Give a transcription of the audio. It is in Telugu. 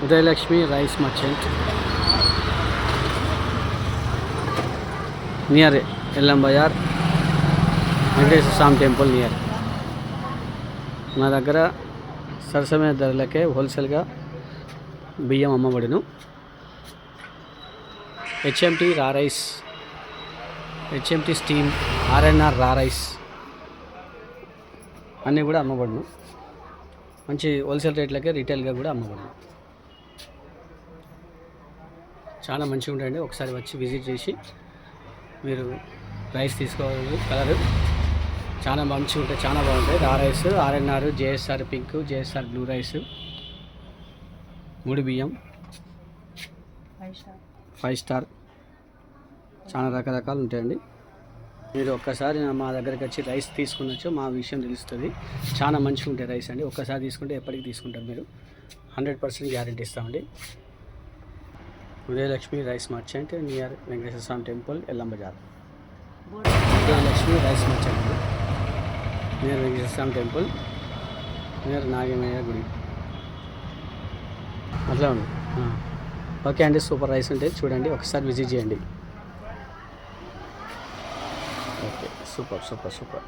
ఉదయలక్ష్మి రైస్ మర్చెంట్ నియర్ ఎల్లం బజార్, వెంకటేశ్వర స్వామి టెంపుల్ నియర్. మా దగ్గర సరసమైన ధరలకే హోల్సేల్గా బియ్యం అమ్మబడును. హెచ్ఎంటి రా రైస్, హెచ్ఎంటి స్టీమ్, ఆర్ఎన్ఆర్ రా రైస్ అన్నీ కూడా అమ్మబడును. మంచి హోల్సేల్ రేట్లకే రీటైల్గా కూడా అమ్మబడును. చాలా మంచిగా ఉంటాయండి. ఒకసారి వచ్చి విజిట్ చేసి మీరు రైస్ తీసుకోవాలి. కలర్ చాలా మంచిగా ఉంటాయి, చాలా బాగుంటాయి. రా rice, RNR, JSR pink, JSR blue rice, ముడి బియ్యం, 5 స్టార్, చాలా రకరకాలు ఉంటాయండి. మీరు ఒక్కసారి మా దగ్గరికి వచ్చి రైస్ తీసుకున్నచ్చు మా విషయం తెలుస్తుంది. చాలా మంచిగా ఉంటాయి రైస్ అండి. ఒక్కసారి తీసుకుంటే ఎప్పటికీ తీసుకుంటారు మీరు. 100% గ్యారెంటీ ఇస్తామండి. Udayalakshmi rice merchant near Venkateswara Swami temple, Yellam Bazar. Udayalakshmi rice merchant near Venkateswara Swami temple, near Nagamayya గుడి. అట్లా ఉంది. ఓకే అండి, సూపర్ రైస్ ఉంటుంది, చూడండి, ఒకసారి విజిట్ చేయండి. Okay, super super super.